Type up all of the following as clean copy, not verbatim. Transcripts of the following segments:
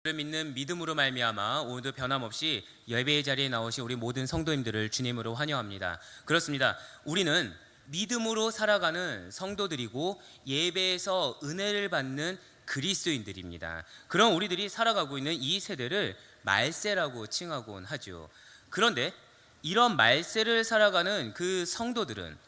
를 믿는 믿음으로 말미암아 오늘도 변함없이 예배의 자리에 나오신 우리 모든 성도님들을 주님으로 환영합니다. 그렇습니다. 우리는 믿음으로 살아가는 성도들이고 예배에서 은혜를 받는 그리스도인들입니다. 그럼 우리들이 살아가고 있는 이 세대를 말세라고 칭하곤 하죠. 그런데 이런 말세를 살아가는 그 성도들은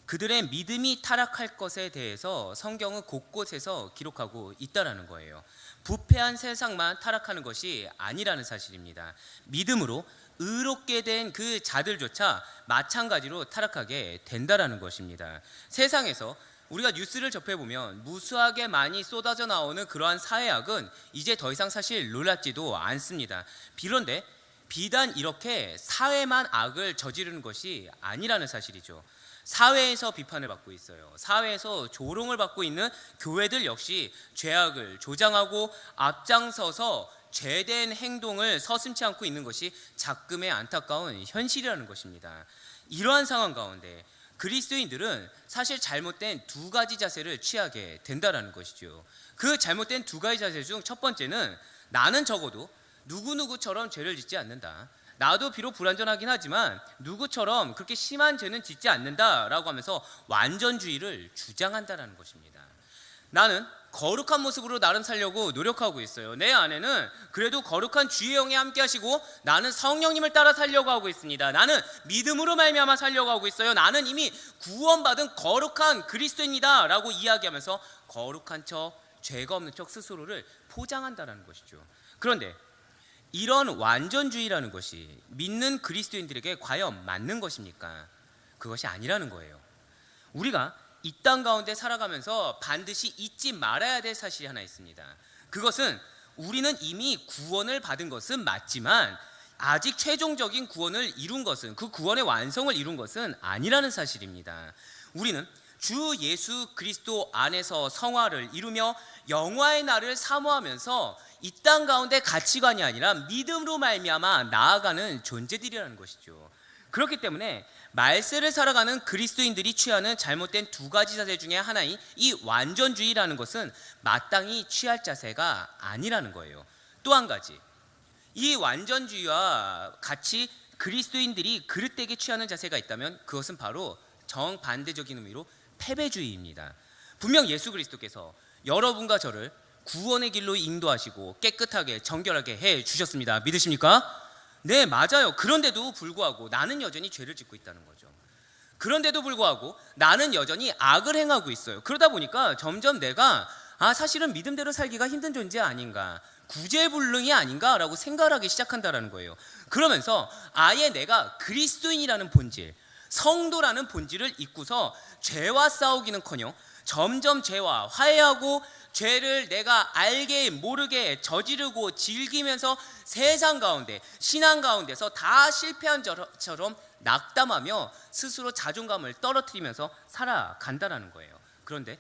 그들의 믿음이 타락할 것에 대해서 성경은 곳곳에서 기록하고 있다라는 거예요. 부패한 세상만 타락하는 것이 아니라는 사실입니다. 믿음으로 의롭게 된 그 자들조차 마찬가지로 타락하게 된다라는 것입니다. 세상에서 우리가 뉴스를 접해보면 무수하게 많이 쏟아져 나오는 그러한 사회악은 이제 더 이상 사실 놀랍지도 않습니다. 그런데 비단 이렇게 사회만 악을 저지르는 것이 아니라는 사실이죠. 사회에서 비판을 받고 있어요. 사회에서 조롱을 받고 있는 교회들 역시 죄악을 조장하고 앞장서서 죄된 행동을 서슴지 않고 있는 것이 작금의 안타까운 현실이라는 것입니다. 이러한 상황 가운데 그리스도인들은 사실 잘못된 두 가지 자세를 취하게 된다는 것이죠. 그 잘못된 두 가지 자세 중 첫 번째는 나는 적어도 누구누구처럼 죄를 짓지 않는다. 나도 비록 불완전하긴 하지만 누구처럼 그렇게 심한 죄는 짓지 않는다라고 하면서 완전주의를 주장한다는 것입니다. 나는 거룩한 모습으로 나름 살려고 노력하고 있어요. 내 안에는 그래도 거룩한 주의 영이 함께 하시고 나는 성령님을 따라 살려고 하고 있습니다. 나는 믿음으로 말미암아 살려고 하고 있어요. 나는 이미 구원받은 거룩한 그리스도입니다 라고 이야기하면서 거룩한 척, 죄가 없는 척 스스로를 포장한다는 것이죠. 그런데 이런 완전주의라는 것이 믿는 그리스도인들에게 과연 맞는 것입니까? 그것이 아니라는 거예요. 우리가 이 땅 가운데 살아가면서 반드시 잊지 말아야 될 사실이 하나 있습니다. 그것은 우리는 이미 구원을 받은 것은 맞지만 아직 최종적인 구원을 이룬 것은, 그 구원의 완성을 이룬 것은 아니라는 사실입니다. 우리는 주 예수 그리스도 안에서 성화를 이루며 영화의 날을 사모하면서 이 땅 가운데 가치관이 아니라 믿음으로 말미암아 나아가는 존재들이라는 것이죠. 그렇기 때문에 말세를 살아가는 그리스도인들이 취하는 잘못된 두 가지 자세 중에 하나인 이 완전주의라는 것은 마땅히 취할 자세가 아니라는 거예요. 또 한 가지, 이 완전주의와 같이 그리스도인들이 그릇되게 취하는 자세가 있다면 그것은 바로 정반대적인 의미로 패배주의입니다. 분명 예수 그리스도께서 여러분과 저를 구원의 길로 인도하시고 깨끗하게 정결하게 해 주셨습니다. 믿으십니까? 네, 맞아요. 그런데도 불구하고 나는 여전히 죄를 짓고 있다는 거죠. 그런데도 불구하고 나는 여전히 악을 행하고 있어요. 그러다 보니까 점점 내가 사실은 믿음대로 살기가 힘든 존재 아닌가, 구제불능이 아닌가라고 생각을 하기 시작한다는 거예요. 그러면서 아예 내가 그리스도인이라는 본질, 성도라는 본질을 잊고서 죄와 싸우기는커녕 점점 죄와 화해하고 죄를 내가 알게 모르게 저지르고 즐기면서 세상 가운데, 신앙 가운데서 다 실패한 처럼 낙담하며 스스로 자존감을 떨어뜨리면서 살아간다는 거예요. 그런데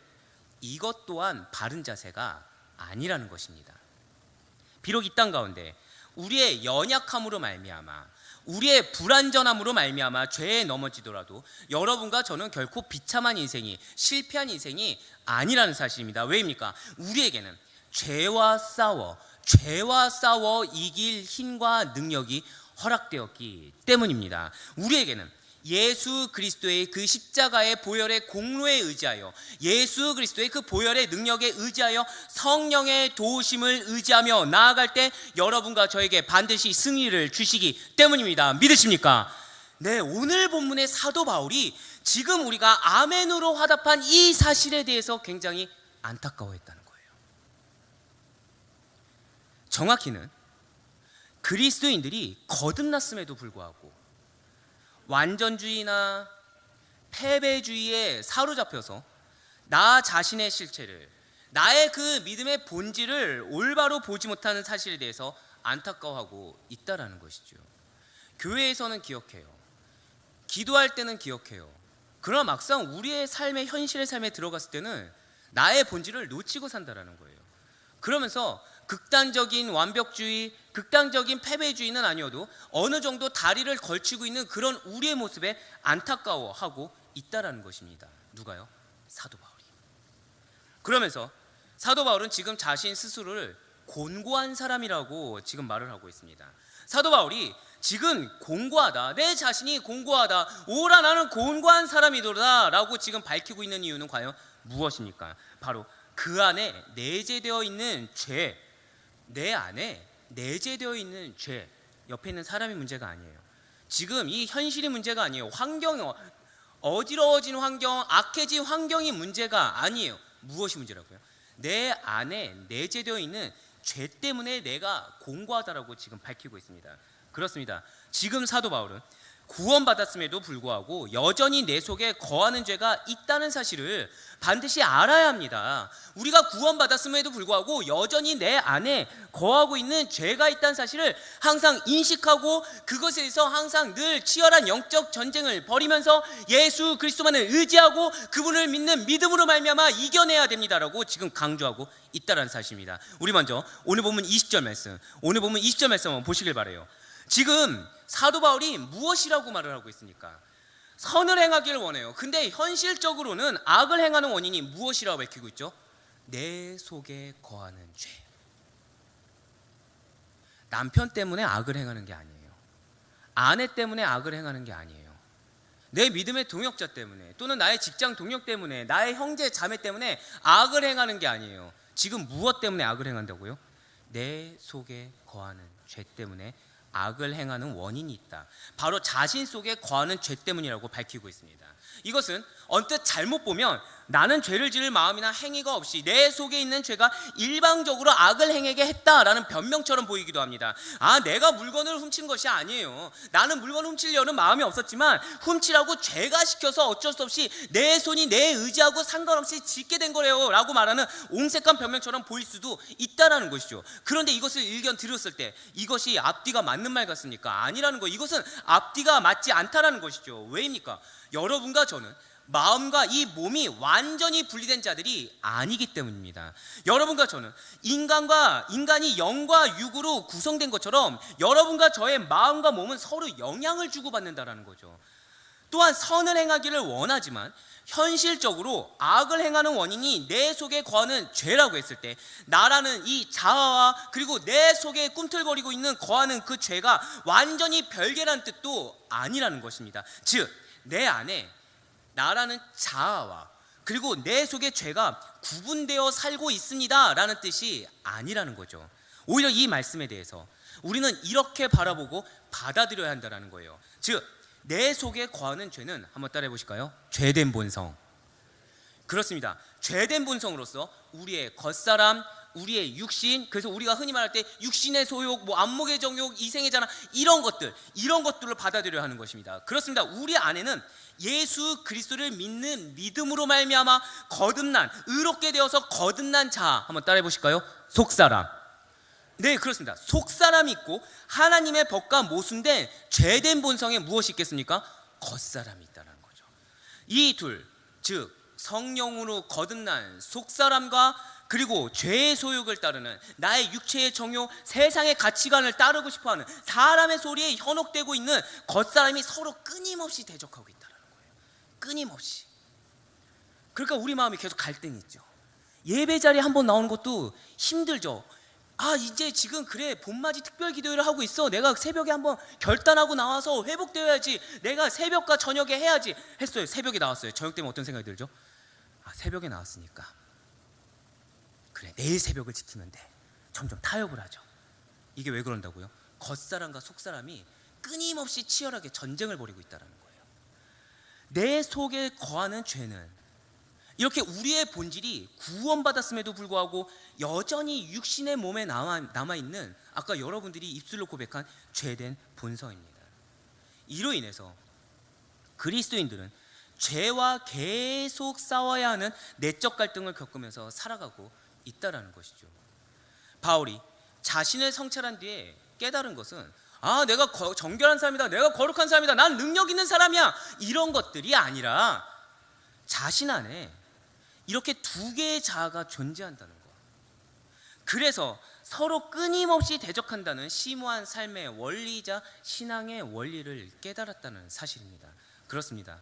이것 또한 바른 자세가 아니라는 것입니다. 비록 이 땅 가운데 우리의 연약함으로 말미암아, 우리의 불완전함으로 말미암아 죄에 넘어지더라도 여러분과 저는 결코 비참한 인생이, 실패한 인생이 아니라는 사실입니다. 왜입니까? 우리에게는 죄와 싸워 이길 힘과 능력이 허락되었기 때문입니다. 우리에게는 예수 그리스도의 그 십자가의 보혈의 공로에 의지하여, 예수 그리스도의 그 보혈의 능력에 의지하여 성령의 도우심을 의지하며 나아갈 때 여러분과 저에게 반드시 승리를 주시기 때문입니다. 믿으십니까? 네, 오늘 본문의 사도 바울이 지금 우리가 아멘으로 화답한 이 사실에 대해서 굉장히 안타까워했다는 거예요. 정확히는 그리스도인들이 거듭났음에도 불구하고 완전주의나 패배주의에 사로잡혀서 나 자신의 실체를, 나의 그 믿음의 본질을 올바로 보지 못하는 사실에 대해서 안타까워하고 있다라는 것이죠. 교회에서는 기억해요. 기도할 때는 기억해요. 그러나 막상 우리의 삶의 현실의 삶에 들어갔을 때는 나의 본질을 놓치고 산다라는 거예요. 그러면서 극단적인 완벽주의, 극단적인 패배주의는 아니어도 어느 정도 다리를 걸치고 있는 그런 우리의 모습에 안타까워하고 있다라는 것입니다. 누가요? 사도 바울이. 그러면서 사도 바울은 지금 자신 스스로를 곤고한 사람이라고 지금 말을 하고 있습니다. 사도 바울이 지금 곤고하다, 내 자신이 곤고하다, 오라 나는 곤고한 사람이도다 라고 지금 밝히고 있는 이유는 과연 무엇입니까? 바로 그 안에 내재되어 있는 죄, 내 안에 내재되어 있는 죄, 옆에 있는 사람이 문제가 아니에요. 지금 이 현실이 문제가 아니에요. 환경, 어지러워진 환경, 악해진 환경이 문제가 아니에요. 무엇이 문제라고요? 내 안에 내재되어 있는 죄 때문에 내가 곤고하다라고 지금 밝히고 있습니다. 그렇습니다. 지금 사도 바울은 구원받았음에도 불구하고 여전히 내 속에 거하는 죄가 있다는 사실을 반드시 알아야 합니다. 우리가 구원받았음에도 불구하고 여전히 내 안에 거하고 있는 죄가 있다는 사실을 항상 인식하고 그것에 대해서 항상 늘 치열한 영적 전쟁을 벌이면서 예수 그리스도만을 의지하고 그분을 믿는 믿음으로 말미암아 이겨내야 됩니다라고 지금 강조하고 있다는 사실입니다. 우리 먼저 오늘 본문 20절 말씀, 오늘 본문 20절 말씀 한번 보시길 바라요. 지금 사도 바울이 무엇이라고 말을 하고 있습니까? 선을 행하기를 원해요. 근데 현실적으로는 악을 행하는 원인이 무엇이라고 밝히고 있죠? 내 속에 거하는 죄. 남편 때문에 악을 행하는 게 아니에요. 아내 때문에 악을 행하는 게 아니에요. 내 믿음의 동역자 때문에, 또는 나의 직장 동료 때문에, 나의 형제 자매 때문에 악을 행하는 게 아니에요. 지금 무엇 때문에 악을 행한다고요? 내 속에 거하는 죄 때문에 악을 행하는 원인이 있다. 바로 자신 속에 거하는 죄 때문이라고 밝히고 있습니다. 이것은 언뜻 잘못 보면 나는 죄를 지을 마음이나 행위가 없이 내 속에 있는 죄가 일방적으로 악을 행하게 했다라는 변명처럼 보이기도 합니다. 내가 물건을 훔친 것이 아니에요. 나는 물건을 훔치려는 마음이 없었지만 훔치라고 죄가 시켜서 어쩔 수 없이 내 손이 내 의지하고 상관없이 짓게 된 거래요 라고 말하는 옹색한 변명처럼 보일 수도 있다라는 것이죠. 그런데 이것을 일견 들었을 때 이것이 앞뒤가 맞는 말 같습니까? 아니라는 거. 이것은 앞뒤가 맞지 않다라는 것이죠. 왜입니까? 여러분과 저는 마음과 이 몸이 완전히 분리된 자들이 아니기 때문입니다. 여러분과 저는 인간이 영과 육으로 구성된 것처럼 여러분과 저의 마음과 몸은 서로 영향을 주고받는다라는 거죠. 또한 선을 행하기를 원하지만 현실적으로 악을 행하는 원인이 내 속에 거하는 죄라고 했을 때 나라는 이 자아와 그리고 내 속에 꿈틀거리고 있는 거하는 그 죄가 완전히 별개라는 뜻도 아니라는 것입니다. 즉 내 안에 나라는 자아와 그리고 내 속의 죄가 구분되어 살고 있습니다 라는 뜻이 아니라는 거죠. 오히려 이 말씀에 대해서 우리는 이렇게 바라보고 받아들여야 한다는 거예요. 즉 내 속에 거하는 죄는 한번 따라해 보실까요? 죄된 본성. 그렇습니다. 죄된 본성으로서 우리의 겉사람, 우리의 육신, 그래서 우리가 흔히 말할 때 육신의 소욕, 안목의 정욕, 이생의 자랑, 이런 것들을 받아들여야 하는 것입니다. 그렇습니다. 우리 안에는 예수 그리스도를 믿는 믿음으로 말미암아 거듭난, 의롭게 되어서 거듭난 자, 한번 따라해 보실까요? 속사람. 네, 그렇습니다. 속사람이 있고 하나님의 법과 모순된 죄된 본성에 무엇이 있겠습니까? 겉사람이 있다는 거죠. 이 둘, 즉 성령으로 거듭난 속사람과 그리고 죄의 소욕을 따르는 나의 육체의 정욕, 세상의 가치관을 따르고 싶어하는 사람의 소리에 현혹되고 있는 겉사람이 서로 끊임없이 대적하고 있다는 거예요. 끊임없이. 그러니까 우리 마음이 계속 갈등이 있죠. 예배 자리에 한번 나오는 것도 힘들죠. 이제 지금 그래 봄맞이 특별 기도회를 하고 있어. 내가 새벽에 한번 결단하고 나와서 회복되어야지. 내가 새벽과 저녁에 해야지 했어요. 새벽에 나왔어요. 저녁 때문에 어떤 생각이 들죠? 새벽에 나왔으니까 그래 내일 새벽을 지키면 돼. 점점 타협을 하죠. 이게 왜 그런다고요? 겉사람과 속사람이 끊임없이 치열하게 전쟁을 벌이고 있다는 거예요. 내 속에 거하는 죄는 이렇게 우리의 본질이 구원받았음에도 불구하고 여전히 육신의 몸에 남아있는 아까 여러분들이 입술로 고백한 죄된 본성입니다. 이로 인해서 그리스도인들은 죄와 계속 싸워야 하는 내적 갈등을 겪으면서 살아가고 있다는 것이죠. 바울이 자신을 성찰한 뒤에 깨달은 것은 내가 정결한 사람이다, 내가 거룩한 사람이다, 난 능력 있는 사람이야, 이런 것들이 아니라 자신 안에 이렇게 두 개의 자아가 존재한다는 것. 그래서 서로 끊임없이 대적한다는 심오한 삶의 원리이자 신앙의 원리를 깨달았다는 사실입니다. 그렇습니다.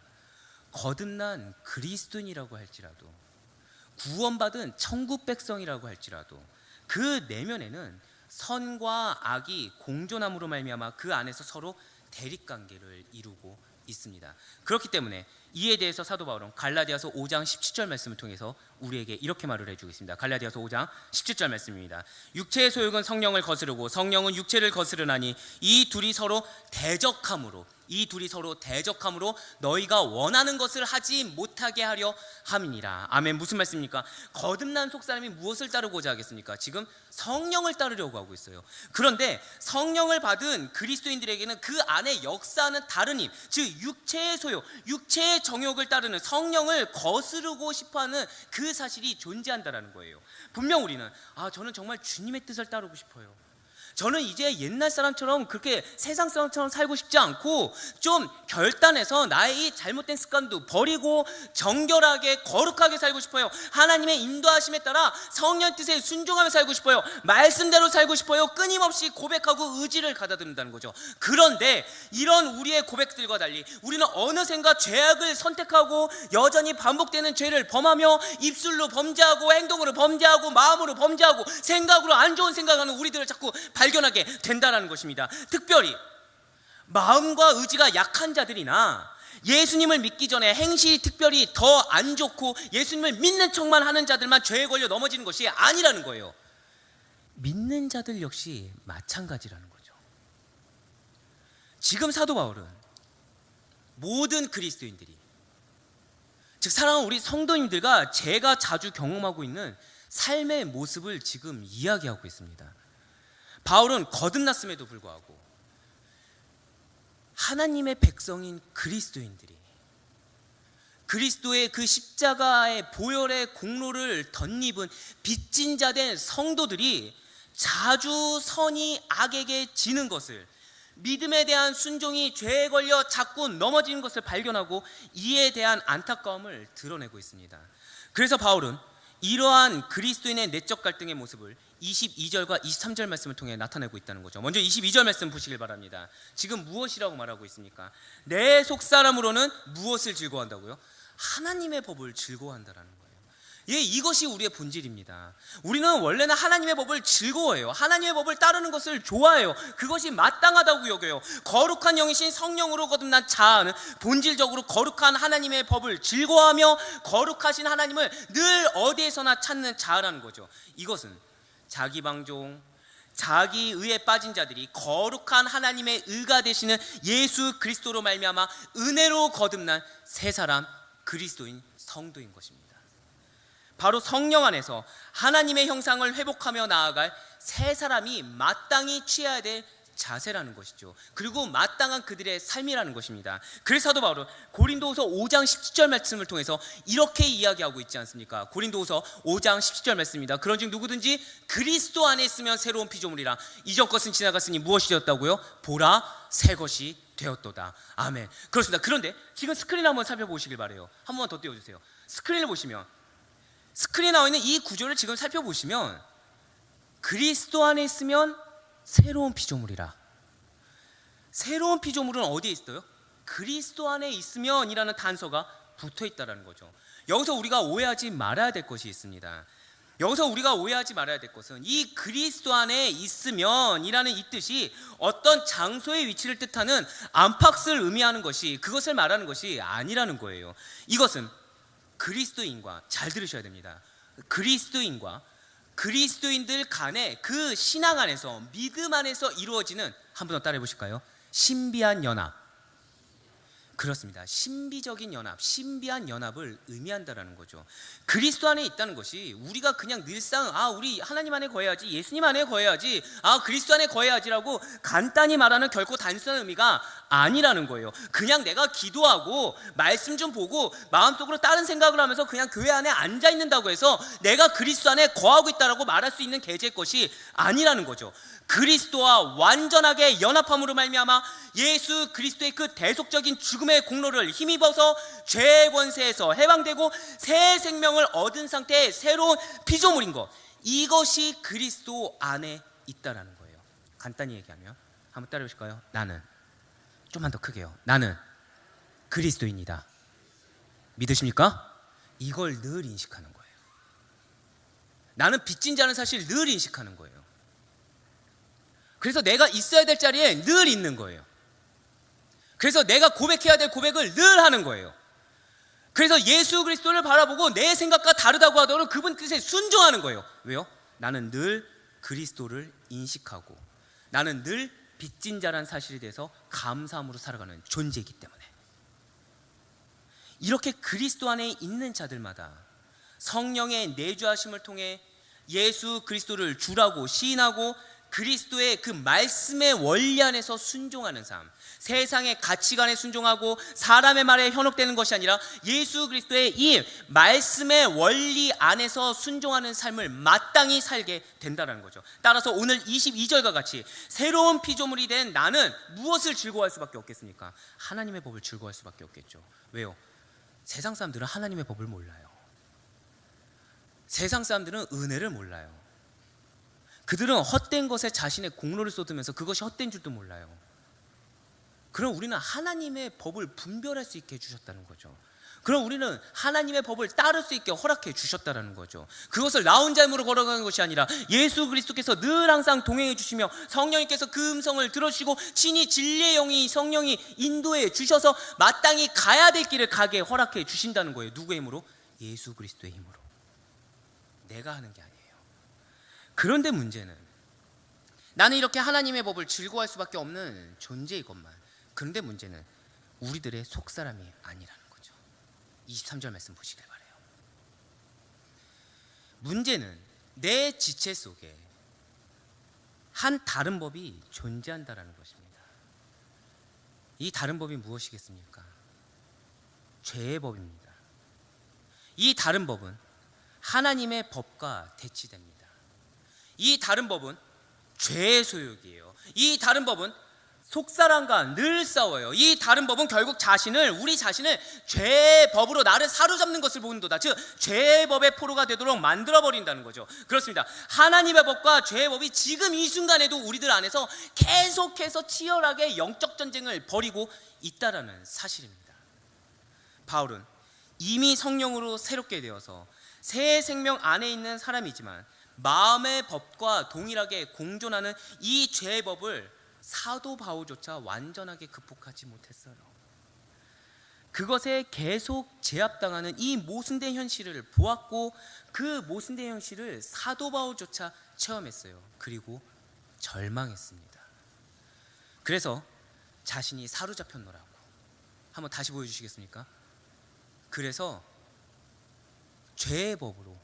거듭난 그리스도인이라고 할지라도, 구원받은 천국 백성이라고 할지라도, 그 내면에는 선과 악이 공존함으로 말미암아 그 안에서 서로 대립관계를 이루고 있습니다. 그렇기 때문에 이에 대해서 사도 바울은 갈라디아서 5장 17절 말씀을 통해서 우리에게 이렇게 말을 해주고 있습니다. 갈라디아서 5장 17절 말씀입니다. 육체의 소욕은 성령을 거스르고 성령은 육체를 거스르나니 이 둘이 서로 대적함으로 너희가 원하는 것을 하지 못하게 하려 함이니라. 아멘. 무슨 말씀입니까? 거듭난 속사람이 무엇을 따르고자 하겠습니까? 지금 성령을 따르려고 하고 있어요. 그런데 성령을 받은 그리스도인들에게는 그 안에 역사하는 다른 힘, 즉 육체의 소욕, 육체의 정욕을 따르는 성령을 거스르고 싶어하는 그 사실이 존재한다라는 거예요. 분명 우리는 저는 정말 주님의 뜻을 따르고 싶어요. 저는 이제 옛날 사람처럼 그렇게 세상 사람처럼 살고 싶지 않고 좀 결단해서 나의 이 잘못된 습관도 버리고 정결하게 거룩하게 살고 싶어요. 하나님의 인도하심에 따라 성령 뜻에 순종하며 살고 싶어요. 말씀대로 살고 싶어요. 끊임없이 고백하고 의지를 가다듬는다는 거죠. 그런데 이런 우리의 고백들과 달리 우리는 어느샌가 죄악을 선택하고 여전히 반복되는 죄를 범하며 입술로 범죄하고 행동으로 범죄하고 마음으로 범죄하고 생각으로 안 좋은 생각하는 우리들을 자꾸 발견하게 된다는 것입니다. 특별히 마음과 의지가 약한 자들이나 예수님을 믿기 전에 행실이 특별히 더 안 좋고 예수님을 믿는 척만 하는 자들만 죄에 걸려 넘어지는 것이 아니라는 거예요. 믿는 자들 역시 마찬가지라는 거죠. 지금 사도 바울은 모든 그리스도인들이, 즉 사랑하는 우리 성도님들과 제가 자주 경험하고 있는 삶의 모습을 지금 이야기하고 있습니다. 바울은 거듭났음에도 불구하고 하나님의 백성인 그리스도인들이 그리스도의 그 십자가의 보혈의 공로를 덧입은 빚진 자 된 성도들이 자주 선이 악에게 지는 것을, 믿음에 대한 순종이 죄에 걸려 자꾸 넘어지는 것을 발견하고 이에 대한 안타까움을 드러내고 있습니다. 그래서 바울은 이러한 그리스도인의 내적 갈등의 모습을 22절과 23절 말씀을 통해 나타내고 있다는 거죠. 먼저 22절 말씀 보시길 바랍니다. 지금 무엇이라고 말하고 있습니까? 내 속사람으로는 무엇을 즐거워한다고요? 하나님의 법을 즐거워한다라는 거예요. 예, 이것이 우리의 본질입니다. 우리는 원래는 하나님의 법을 즐거워해요. 하나님의 법을 따르는 것을 좋아해요. 그것이 마땅하다고 여겨요. 거룩한 영이신 성령으로 거듭난 자아는 본질적으로 거룩한 하나님의 법을 즐거워하며 거룩하신 하나님을 늘 어디에서나 찾는 자아라는 거죠. 이것은 자기 방종, 자기 의에 빠진 자들이 거룩한 하나님의 의가 되시는 예수 그리스도로 말미암아 은혜로 거듭난 새 사람 그리스도인 성도인 것입니다. 바로 성령 안에서 하나님의 형상을 회복하며 나아갈 새 사람이 마땅히 취해야 될 자세라는 것이죠. 그리고 마땅한 그들의 삶이라는 것입니다. 그래서 사도 바울은 고린도후서 5장 17절 말씀을 통해서 이렇게 이야기하고 있지 않습니까? 고린도후서 5장 17절 말씀입니다. 그런즉 누구든지 그리스도 안에 있으면 새로운 피조물이라. 이전 것은 지나갔으니 무엇이 되었다고요? 보라, 새 것이 되었도다. 아멘. 그렇습니다. 그런데 지금 스크린 한번 살펴보시길 바라요. 한 번만 더 띄워주세요. 스크린을 보시면, 스크린에 나와 있는 이 구조를 지금 살펴보시면 그리스도 안에 있으면 새로운 피조물이라. 새로운 피조물은 어디에 있어요? 그리스도 안에 있으면 이라는 단서가 붙어 있다는 거죠. 여기서 우리가 오해하지 말아야 될 것이 있습니다. 여기서 우리가 오해하지 말아야 될 것은 이 그리스도 안에 있으면 이라는 이 뜻이 어떤 장소의 위치를 뜻하는 안팎을 의미하는 것이, 그것을 말하는 것이 아니라는 거예요. 이것은 그리스도인과, 잘 들으셔야 됩니다, 그리스도인과 그리스도인들 간의 그 신앙 안에서, 믿음 안에서 이루어지는, 한 번 더 따라해 보실까요? 신비한 연합. 그렇습니다. 신비적인 연합, 신비한 연합을 의미한다라는 거죠. 그리스도 안에 있다는 것이 우리가 그냥 늘상 우리 하나님 안에 거해야지, 예수님 안에 거해야지, 그리스도 안에 거해야지라고 간단히 말하는 결코 단순한 의미가 아니라는 거예요. 그냥 내가 기도하고 말씀 좀 보고 마음속으로 다른 생각을 하면서 그냥 교회 안에 앉아 있는다고 해서 내가 그리스도 안에 거하고 있다라고 말할 수 있는 계제의 것이 아니라는 거죠. 그리스도와 완전하게 연합함으로 말미암아 예수 그리스도의 그 대속적인 죽음의 공로를 힘입어서 죄의 권세에서 해방되고 새 생명을 얻은 상태의 새로운 피조물인 것, 이것이 그리스도 안에 있다라는 거예요. 간단히 얘기하면, 한번 따라해 보실까요? 나는, 좀만 더 크게요, 나는 그리스도인이다. 믿으십니까? 이걸 늘 인식하는 거예요. 나는 빚진 자는 사실 늘 인식하는 거예요. 그래서 내가 있어야 될 자리에 늘 있는 거예요. 그래서 내가 고백해야 될 고백을 늘 하는 거예요. 그래서 예수 그리스도를 바라보고 내 생각과 다르다고 하더라도 그분 뜻에 순종하는 거예요. 왜요? 나는 늘 그리스도를 인식하고 나는 늘 빚진 자란 사실에 대해서 감사함으로 살아가는 존재이기 때문에. 이렇게 그리스도 안에 있는 자들마다 성령의 내주하심을 통해 예수 그리스도를 주라고 시인하고 그리스도의 그 말씀의 원리 안에서 순종하는 삶, 세상의 가치관에 순종하고 사람의 말에 현혹되는 것이 아니라 예수 그리스도의 이 말씀의 원리 안에서 순종하는 삶을 마땅히 살게 된다는 거죠. 따라서 오늘 22절과 같이 새로운 피조물이 된 나는 무엇을 즐거워할 수밖에 없겠습니까? 하나님의 법을 즐거워할 수밖에 없겠죠. 왜요? 세상 사람들은 하나님의 법을 몰라요. 세상 사람들은 은혜를 몰라요. 그들은 헛된 것에 자신의 공로를 쏟으면서 그것이 헛된 줄도 몰라요. 그럼 우리는 하나님의 법을 분별할 수 있게 해주셨다는 거죠. 그럼 우리는 하나님의 법을 따를 수 있게 허락해 주셨다는 거죠. 그것을 나 혼자 힘으로 걸어가는 것이 아니라 예수 그리스도께서 늘 항상 동행해 주시며 성령님께서 그 음성을 들어주시고 친히 진리의 영이 성령이 인도해 주셔서 마땅히 가야 될 길을 가게 허락해 주신다는 거예요. 누구의 힘으로? 예수 그리스도의 힘으로. 내가 하는 게 아니에요. 그런데 문제는 나는 이렇게 하나님의 법을 즐거워할 수밖에 없는 존재이건만, 그런데 문제는 우리들의 속사람이 아니라는 거죠. 23절 말씀 보시길 바라요. 문제는 내 지체 속에 한 다른 법이 존재한다라는 것입니다. 이 다른 법이 무엇이겠습니까? 죄의 법입니다. 이 다른 법은 하나님의 법과 대치됩니다. 이 다른 법은 죄의 소욕이에요. 이 다른 법은 속사람과 늘 싸워요. 이 다른 법은 결국 우리 자신을 죄의 법으로 나를 사로잡는 것을 보는도다. 즉 죄의 법의 포로가 되도록 만들어버린다는 거죠. 그렇습니다. 하나님의 법과 죄의 법이 지금 이 순간에도 우리들 안에서 계속해서 치열하게 영적 전쟁을 벌이고 있다는 사실입니다. 바울은 이미 성령으로 새롭게 되어서 새 생명 안에 있는 사람이지만 마음의 법과 동일하게 공존하는 이 죄의 법을 사도 바울조차 완전하게 극복하지 못했어요. 그것에 계속 제압당하는 이 모순된 현실을 보았고 그 모순된 현실을 사도 바울조차 체험했어요. 그리고 절망했습니다. 그래서 자신이 사로잡혔노라고. 한번 다시 보여주시겠습니까? 그래서 죄의 법으로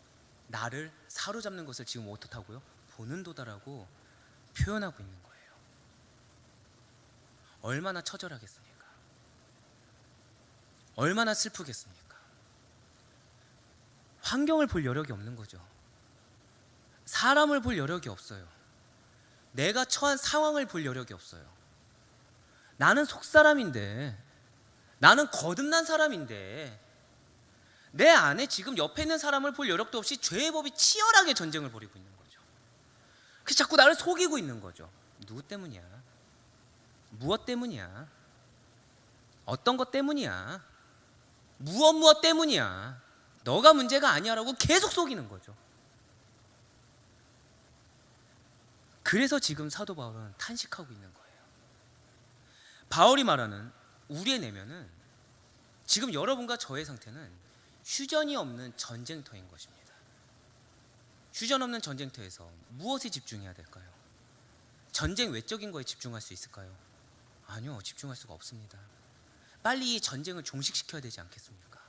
나를 사로잡는 것을 지금 어떻다고요? 보는도다라고 표현하고 있는 거예요. 얼마나 처절하겠습니까? 얼마나 슬프겠습니까? 환경을 볼 여력이 없는 거죠. 사람을 볼 여력이 없어요. 내가 처한 상황을 볼 여력이 없어요. 나는 속사람인데, 나는 거듭난 사람인데 내 안에 지금 옆에 있는 사람을 볼 여력도 없이 죄의 법이 치열하게 전쟁을 벌이고 있는 거죠. 그래서 자꾸 나를 속이고 있는 거죠. 누구 때문이야? 무엇 때문이야? 어떤 것 때문이야? 무엇 때문이야? 너가 문제가 아니야라고 계속 속이는 거죠. 그래서 지금 사도 바울은 탄식하고 있는 거예요. 바울이 말하는 우리의 내면은 지금 여러분과 저의 상태는 휴전이 없는 전쟁터인 것입니다. 휴전 없는 전쟁터에서 무엇에 집중해야 될까요? 전쟁 외적인 거에 집중할 수 있을까요? 아니요, 집중할 수가 없습니다. 빨리 이 전쟁을 종식시켜야 되지 않겠습니까?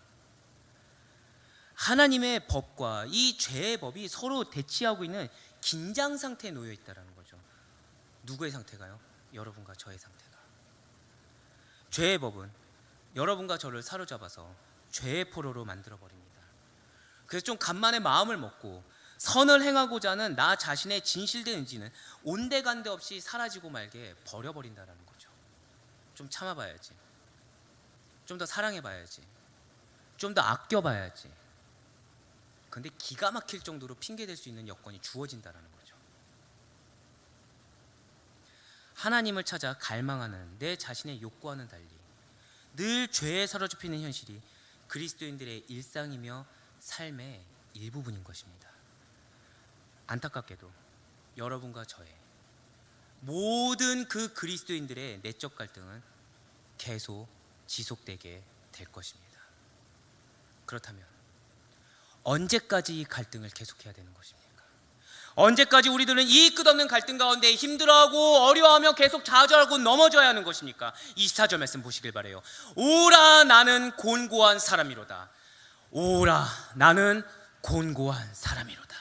하나님의 법과 이 죄의 법이 서로 대치하고 있는 긴장 상태에 놓여 있다는 거죠. 누구의 상태가요? 여러분과 저의 상태가. 죄의 법은 여러분과 저를 사로잡아서 죄의 포로로 만들어버립니다. 그래서 좀 간만에 마음을 먹고 선을 행하고자 하는 나 자신의 진실된 의지는 온데간데 없이 사라지고 말게 버려버린다는 거죠. 좀 참아봐야지, 좀 더 사랑해봐야지, 좀 더 아껴봐야지. 근데 기가 막힐 정도로 핑계댈 수 있는 여건이 주어진다는 거죠. 하나님을 찾아 갈망하는 내 자신의 욕구와는 달리 늘 죄에 사로잡히는 현실이 그리스도인들의 일상이며 삶의 일부분인 것입니다. 안타깝게도 여러분과 저의 모든 그 그리스도인들의 내적 갈등은 계속 지속되게 될 것입니다. 그렇다면 언제까지 이 갈등을 계속해야 되는 것입니까? 언제까지 우리들은 이 끝없는 갈등 가운데 힘들어하고 어려워하며 계속 좌절하고 넘어져야 하는 것입니까? 24절 말씀 보시길 바라요. 오라 나는 곤고한 사람이로다. 오라 나는 곤고한 사람이로다.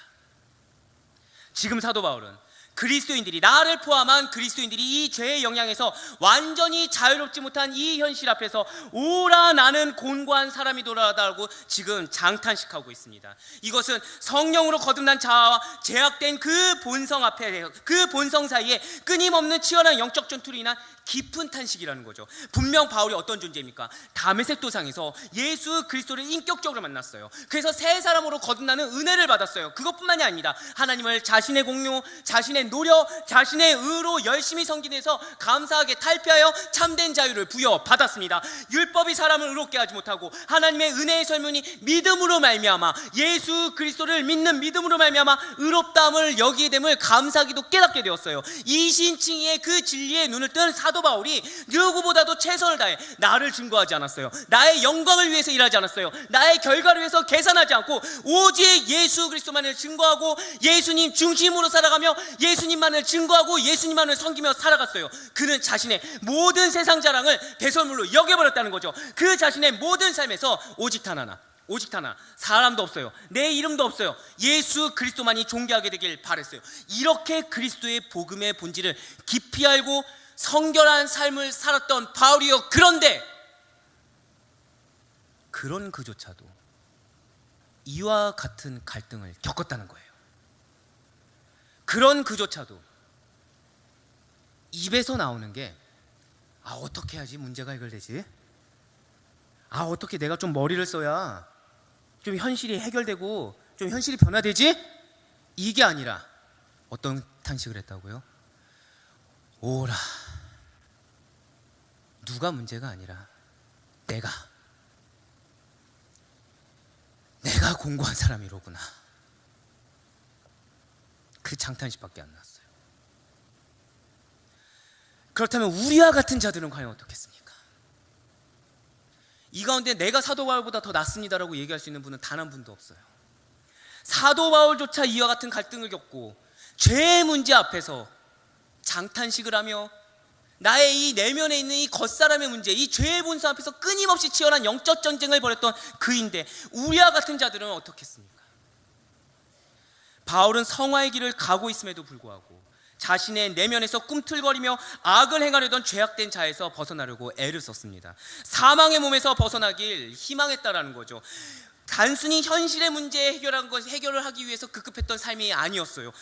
지금 사도 바울은 그리스도인들이, 나를 포함한 그리스도인들이 이 죄의 영향에서 완전히 자유롭지 못한 이 현실 앞에서 오라 나는 곤고한 사람이로다라고 지금 장탄식하고 있습니다. 이것은 성령으로 거듭난 자아와 제약된 그 본성 앞에, 그 본성 사이에 끊임없는 치열한 영적 전투로 인한 깊은 탄식이라는 거죠. 분명 바울이 어떤 존재입니까? 다메섹 도상에서 예수 그리스도를 인격적으로 만났어요. 그래서 새 사람으로 거듭나는 은혜를 받았어요. 그것뿐만이 아닙니다. 하나님을 자신의 공로, 자신의 노력, 자신의 의로 열심히 섬기는 데서 감사하게 탈피하여 참된 자유를 부여받았습니다. 율법이 사람을 의롭게 하지 못하고 하나님의 은혜의 설문이 믿음으로 말미암아, 예수 그리스도를 믿는 믿음으로 말미암아 의롭다함을 여기게 됨을 감사하기도 깨닫게 되었어요. 이신칭의의 그 진리의 눈을 뜬 사도 바울이 누구보다도 최선을 다해 나를 증거하지 않았어요. 나의 영광을 위해서 일하지 않았어요. 나의 결과를 위해서 계산하지 않고 오직 예수 그리스도만을 증거하고 예수님 중심으로 살아가며 예수님만을 증거하고 예수님만을 섬기며 살아갔어요. 그는 자신의 모든 세상 자랑을 배설물로 여겨버렸다는 거죠. 그 자신의 모든 삶에서 오직 단 하나, 사람도 없어요, 내 이름도 없어요, 예수 그리스도만이 존귀하게 되길 바랬어요. 이렇게 그리스도의 복음의 본질을 깊이 알고 성결한 삶을 살았던 바울이요. 그런데 그런 그조차도 이와 같은 갈등을 겪었다는 거예요. 그런 그조차도 입에서 나오는 게 어떻게 해야지 문제가 해결되지? 어떻게 내가 좀 머리를 써야 좀 현실이 해결되고 좀 현실이 변화되지? 이게 아니라 어떤 탄식을 했다고요? 오라, 누가 문제가 아니라 내가 공고한 사람이로구나. 그 장탄식밖에 안 났어요. 그렇다면 우리와 같은 자들은 과연 어떻겠습니까? 이 가운데 내가 사도 바울보다 더 낫습니다라고 얘기할 수 있는 분은 단 한 분도 없어요. 사도 바울조차 이와 같은 갈등을 겪고 죄의 문제 앞에서 장탄식을 하며 나의 이 내면에 있는 이 겉사람의 문제, 이 죄의 본성 앞에서 끊임없이 치열한 영적 전쟁을 벌였던 그인데 우리와 같은 자들은 어떻겠습니까? 바울은 성화의 길을 가고 있음에도 불구하고 자신의 내면에서 꿈틀거리며 악을 행하려던 죄악된 자에서 벗어나려고 애를 썼습니다. 사망의 몸에서 벗어나길 희망했다라는 거죠. 단순히 현실의 문제 해결을 하기 위해서 급급했던 삶이 아니었어요.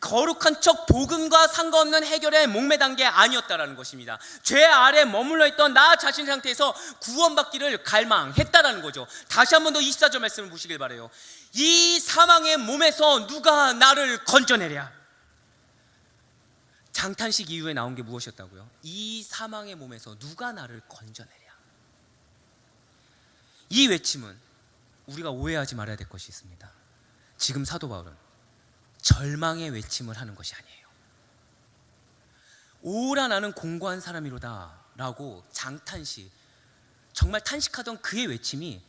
거룩한 척 복음과 상관없는 해결에 목매단 게 아니었다라는 것입니다. 죄 아래 머물러 있던 나 자신의 상태에서 구원받기를 갈망했다라는 거죠. 다시 한 번 더 24절 말씀을 보시길 바라요. 이 사망의 몸에서 누가 나를 건져내랴. 장탄식 이후에 나온 게 무엇이었다고요? 이 사망의 몸에서 누가 나를 건져내랴. 이 외침은 우리가 오해하지 말아야 될 것이 있습니다. 지금 사도 바울은 절망의 외침을 하는 것이 아니에요. 오라 나는 공고한 사람이로다 라고 장탄식, 정말 탄식하던 그의 외침이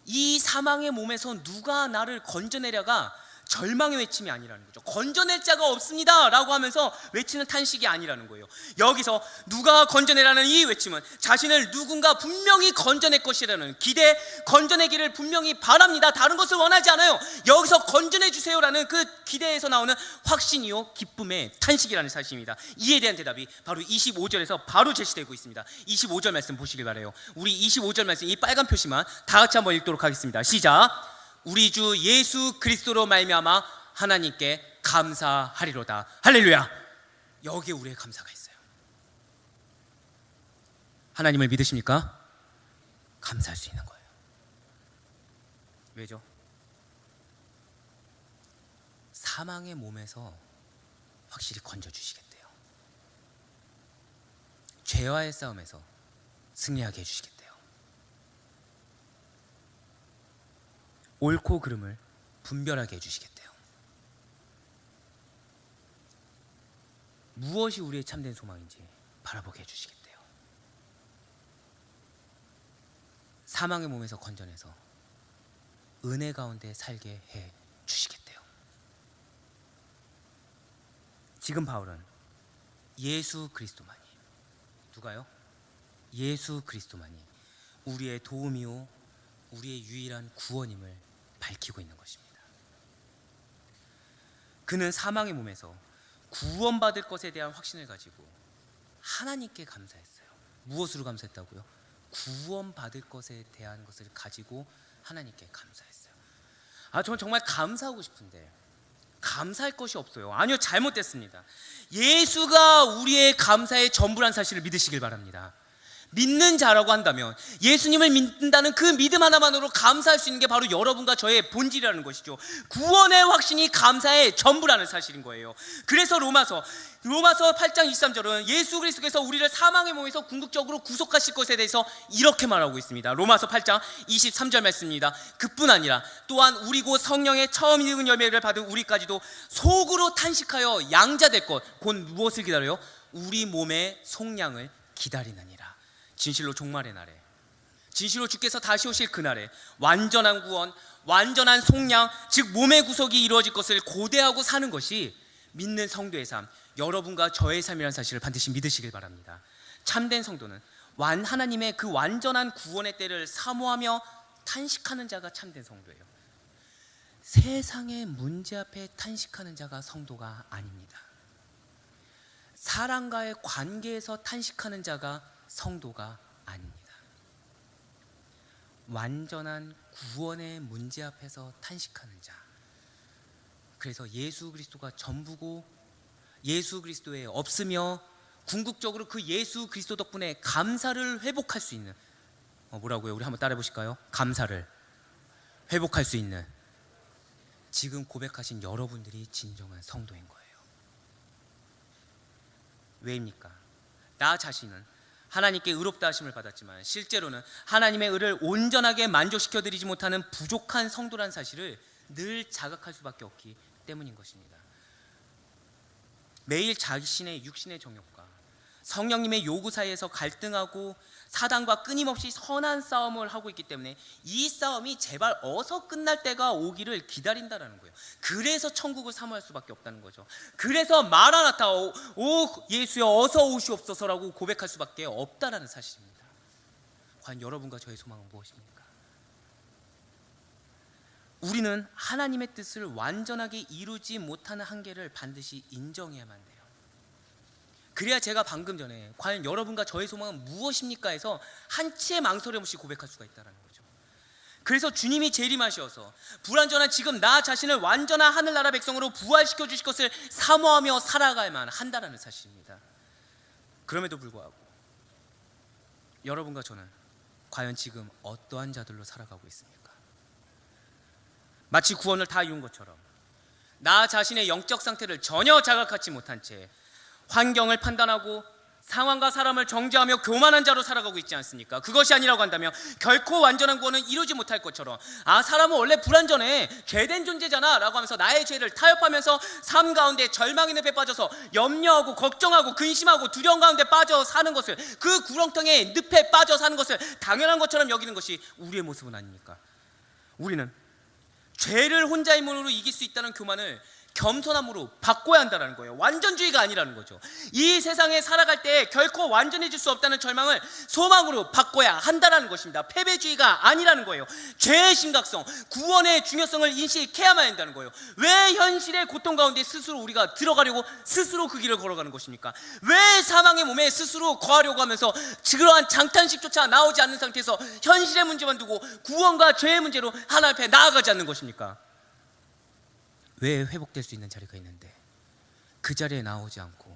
이 사망의 몸에서 누가 나를 건져내랴가 절망의 외침이 아니라는 거죠. 건져낼 자가 없습니다 라고 하면서 외치는 탄식이 아니라는 거예요. 여기서 누가 건져내라는 이 외침은 자신을 누군가 분명히 건져낼 것이라는 기대, 건져내기를 분명히 바랍니다, 다른 것을 원하지 않아요. 여기서 건져내 주세요라는 그 기대에서 나오는 확신이요 기쁨의 탄식이라는 사실입니다. 이에 대한 대답이 바로 25절에서 바로 제시되고 있습니다. 25절 말씀 보시길 바라요. 우리 25절 말씀, 이 빨간 표시만 다 같이 한번 읽도록 하겠습니다. 시작. 우리 주 예수 그리스도로 말미암아 하나님께 감사하리로다. 할렐루야. 여기에 우리의 감사가 있어요. 하나님을 믿으십니까? 감사할 수 있는 거예요. 왜죠? 사망의 몸에서 확실히 건져주시겠대요. 죄와의 싸움에서 승리하게 해주시겠대요. 옳고 그름을 분별하게 해주시겠대요. 무엇이 우리의 참된 소망인지 바라보게 해주시겠대요. 사망의 몸에서 건져내서 은혜 가운데 살게 해 주시겠대요. 지금 바울은 예수 그리스도만이, 누가요? 예수 그리스도만이 우리의 도움이요 우리의 유일한 구원임을 밝히고 있는 것입니다. 그는 사망의 몸에서 구원받을 것에 대한 확신을 가지고 하나님께 감사했어요. 무엇으로 감사했다고요? 구원받을 것에 대한 것을 가지고 하나님께 감사했어요. 저는 정말 감사하고 싶은데 감사할 것이 없어요. 아니요, 잘못됐습니다. 예수가 우리의 감사의 전부란 사실을 믿으시길 바랍니다. 믿는 자라고 한다면 예수님을 믿는다는 그 믿음 하나만으로 감사할 수 있는 게 바로 여러분과 저의 본질이라는 것이죠. 구원의 확신이 감사의 전부라는 사실인 거예요. 그래서 로마서 8장 23절은 예수 그리스도께서 우리를 사망의 몸에서 궁극적으로 구속하실 것에 대해서 이렇게 말하고 있습니다. 로마서 8장 23절 말씀입니다. 그뿐 아니라 또한 우리 곧 성령의 처음 읽은 열매를 받은 우리까지도 속으로 탄식하여 양자될 것 곧 무엇을 기다려요? 우리 몸의 속량을 기다리느니라. 진실로 종말의 날에, 진실로 주께서 다시 오실 그날에 완전한 구원, 완전한 속량, 즉 몸의 구속이 이루어질 것을 고대하고 사는 것이 믿는 성도의 삶, 여러분과 저의 삶이라는 사실을 반드시 믿으시길 바랍니다. 참된 성도는 하나님의 그 완전한 구원의 때를 사모하며 탄식하는 자가 참된 성도예요. 세상의 문제 앞에 탄식하는 자가 성도가 아닙니다. 사람과의 관계에서 탄식하는 자가 성도가 아닙니다. 완전한 구원의 문제 앞에서 탄식하는 자. 그래서 예수 그리스도가 전부고 예수 그리스도에 없으며 궁극적으로 그 예수 그리스도 덕분에 감사를 회복할 수 있는, 뭐라고요? 우리 한번 따라해 보실까요? 감사를 회복할 수 있는, 지금 고백하신 여러분들이 진정한 성도인 거예요. 왜입니까? 나 자신은 하나님께 의롭다 하심을 받았지만 실제로는 하나님의 의를 온전하게 만족시켜드리지 못하는 부족한 성도란 사실을 늘 자각할 수밖에 없기 때문인 것입니다. 매일 자신의 육신의 정욕과 성령님의 요구 사이에서 갈등하고 사단과 끊임없이 선한 싸움을 하고 있기 때문에 이 싸움이 제발 어서 끝날 때가 오기를 기다린다라는 거예요. 그래서 천국을 사모할 수밖에 없다는 거죠. 그래서 마라나타, 오 예수여 어서 오시옵소서라고 고백할 수밖에 없다라는 사실입니다. 과연 여러분과 저의 소망은 무엇입니까? 우리는 하나님의 뜻을 완전하게 이루지 못하는 한계를 반드시 인정해야만 돼요. 그래야 제가 방금 전에 과연 여러분과 저의 소망은 무엇입니까 해서 한치의 망설임 없이 고백할 수가 있다는 거죠. 그래서 주님이 재림하셔서 불완전한 지금 나 자신을 완전한 하늘나라 백성으로 부활시켜 주실 것을 사모하며 살아가야만 한다는 사실입니다. 그럼에도 불구하고 여러분과 저는 과연 지금 어떠한 자들로 살아가고 있습니까? 마치 구원을 다 이룬 것처럼 나 자신의 영적 상태를 전혀 자각하지 못한 채 환경을 판단하고 상황과 사람을 정죄하며 교만한 자로 살아가고 있지 않습니까? 그것이 아니라고 한다면 결코 완전한 구원은 이루지 못할 것처럼 사람은 원래 불완전해, 죄된 존재잖아 라고 하면서 나의 죄를 타협하면서 삶 가운데 절망의 늪에 빠져서 염려하고 걱정하고 근심하고 두려움 가운데 빠져 사는 것을, 그 구렁텅이의 늪에 빠져 사는 것을 당연한 것처럼 여기는 것이 우리의 모습은 아닙니까? 우리는 죄를 혼자의 힘으로 이길 수 있다는 교만을 겸손함으로 바꿔야 한다는 거예요. 완전주의가 아니라는 거죠. 이 세상에 살아갈 때 결코 완전해질 수 없다는 절망을 소망으로 바꿔야 한다는 것입니다. 패배주의가 아니라는 거예요. 죄의 심각성, 구원의 중요성을 인식해야만 한다는 거예요. 왜 현실의 고통 가운데 스스로 우리가 들어가려고 스스로 그 길을 걸어가는 것입니까? 왜 사망의 몸에 스스로 거하려고 하면서 그러한 장탄식조차 나오지 않는 상태에서 현실의 문제만 두고 구원과 죄의 문제로 하나님 앞에 나아가지 않는 것입니까? 왜 회복될 수 있는 자리가 있는데 그 자리에 나오지 않고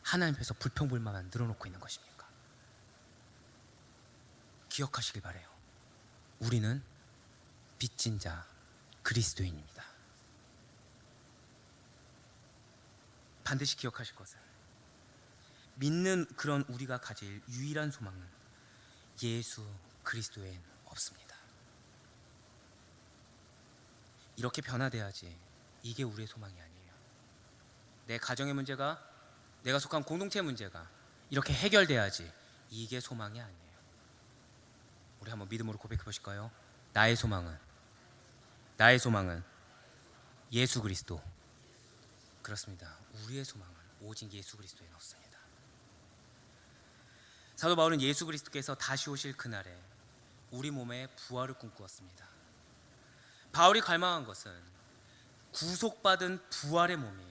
하나님 앞에서 불평불만만 늘어놓고 있는 것입니까? 기억하시길 바라요. 우리는 빚진 자 그리스도인입니다. 반드시 기억하실 것은 믿는 그런 우리가 가질 유일한 소망은 예수 그리스도엔 없습니다. 이렇게 변화돼야지 이게 우리의 소망이 아니에요. 내 가정의 문제가 내가 속한 공동체 문제가 이렇게 해결돼야지. 이게 소망이 아니에요. 우리 한번 믿음으로 고백해 보실까요? 나의 소망은 예수 그리스도. 그렇습니다. 우리의 소망은 오직 예수 그리스도에 넣습니다. 사도 바울은 예수 그리스도께서 다시 오실 그날에 우리 몸에 부활을 꿈꾸었습니다. 바울이 갈망한 것은 구속받은 부활의 몸이에요.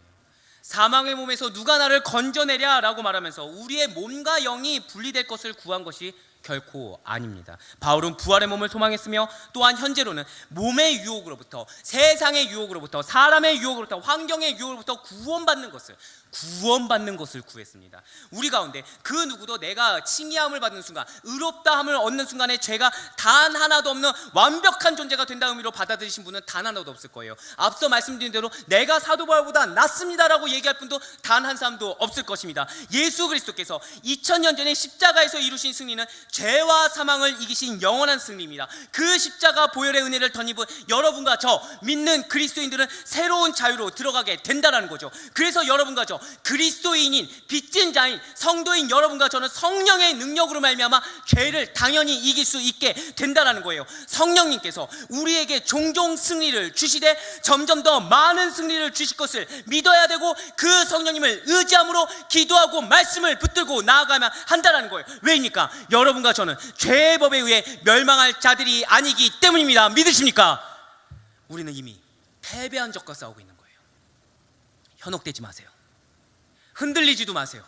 사망의 몸에서 누가 나를 건져내랴 라고 말하면서 우리의 몸과 영이 분리될 것을 구한 것이 결코 아닙니다. 바울은 부활의 몸을 소망했으며 또한 현재로는 몸의 유혹으로부터, 세상의 유혹으로부터, 사람의 유혹으로부터, 환경의 유혹으로부터 구원받는 것을 구했습니다. 우리 가운데 그 누구도 내가 칭의함을 받는 순간, 의롭다함을 얻는 순간에 죄가 단 하나도 없는 완벽한 존재가 된다는 의미로 받아들이신 분은 단 하나도 없을 거예요. 앞서 말씀드린 대로 내가 사도 바울보다 낫습니다라고 얘기할 분도 단 한 사람도 없을 것입니다. 예수 그리스도께서 2000년 전에 십자가에서 이루신 승리는 죄와 사망을 이기신 영원한 승리입니다. 그 십자가 보혈의 은혜를 덧입은 여러분과 저 믿는 그리스도인들은 새로운 자유로 들어가게 된다는 거죠. 그래서 여러분과 저 그리스도인인 빚진 자인 성도인 여러분과 저는 성령의 능력으로 말미암아 죄를 당연히 이길 수 있게 된다는 거예요. 성령님께서 우리에게 종종 승리를 주시되 점점 더 많은 승리를 주실 것을 믿어야 되고 그 성령님을 의지함으로 기도하고 말씀을 붙들고 나아가면 한다는 거예요. 왜입니까? 여러분과 저는 죄의 법에 의해 멸망할 자들이 아니기 때문입니다. 믿으십니까? 우리는 이미 패배한 적과 싸우고 있는 거예요. 현혹되지 마세요. 흔들리지도 마세요.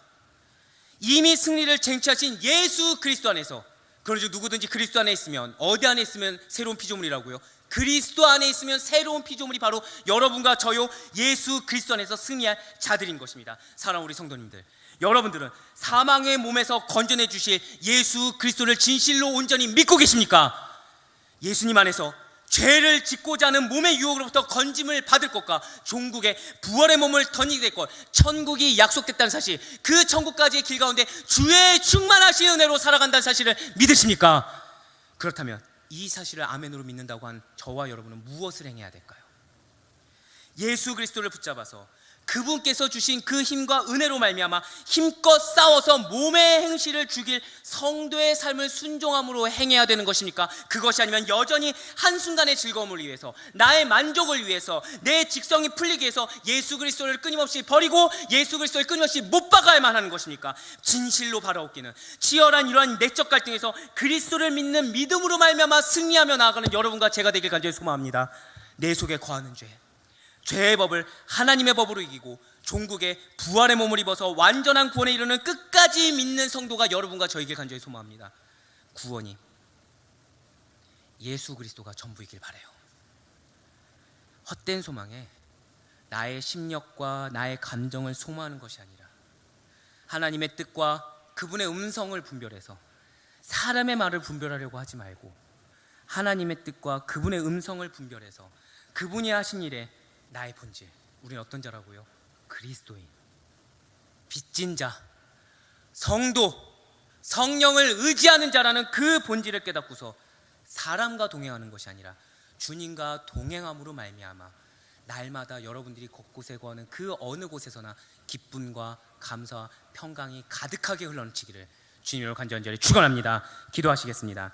이미 승리를 쟁취하신 예수 그리스도 안에서, 그러죠. 누구든지 그리스도 안에 있으면, 어디 안에 있으면 새로운 피조물이라고요? 그리스도 안에 있으면 새로운 피조물이 바로 여러분과 저요, 예수 그리스도 안에서 승리할 자들인 것입니다. 사랑하는 우리 성도님들, 여러분들은 사망의 몸에서 건져내 주실 예수 그리스도를 진실로 온전히 믿고 계십니까? 예수님 안에서 죄를 짓고자 하는 몸의 유혹으로부터 건짐을 받을 것과 종국의 부활의 몸을 덧입게 될 것, 천국이 약속됐다는 사실, 그 천국까지의 길 가운데 주의 충만하신 은혜로 살아간다는 사실을 믿으십니까? 그렇다면 이 사실을 아멘으로 믿는다고 한 저와 여러분은 무엇을 행해야 될까요? 예수 그리스도를 붙잡아서 그분께서 주신 그 힘과 은혜로 말미암아 힘껏 싸워서 몸의 행실을 죽일 성도의 삶을 순종함으로 행해야 되는 것입니까? 그것이 아니면 여전히 한순간의 즐거움을 위해서, 나의 만족을 위해서, 내 직성이 풀리기 위해서 예수 그리스도를 끊임없이 버리고 예수 그리스도를 끊임없이 못 박아야만 하는 것입니까? 진실로 바라옵기는 치열한 이러한 내적 갈등에서 그리스도를 믿는 믿음으로 말미암아 승리하며 나아가는 여러분과 제가 되길 간절히 소망합니다. 내 속에 거하는 죄의 법을 하나님의 법으로 이기고 종국의 부활의 몸을 입어서 완전한 구원에 이르는 끝까지 믿는 성도가 여러분과 저에게 간절히 소망합니다. 구원이 예수 그리스도가 전부이길 바라요. 헛된 소망에 나의 심력과 나의 감정을 소모하는 것이 아니라 하나님의 뜻과 그분의 음성을 분별해서, 사람의 말을 분별하려고 하지 말고 하나님의 뜻과 그분의 음성을 분별해서 그분이 하신 일에 나의 본질, 우리는 어떤 자라고요? 그리스도인, 빚진 자, 성도, 성령을 의지하는 자라는 그 본질을 깨닫고서 사람과 동행하는 것이 아니라 주님과 동행함으로 말미암아 날마다 여러분들이 곳곳에 거하는 그 어느 곳에서나 기쁨과 감사와 평강이 가득하게 흘러넘치기를 주님으로 간절히 축원합니다. 기도하시겠습니다.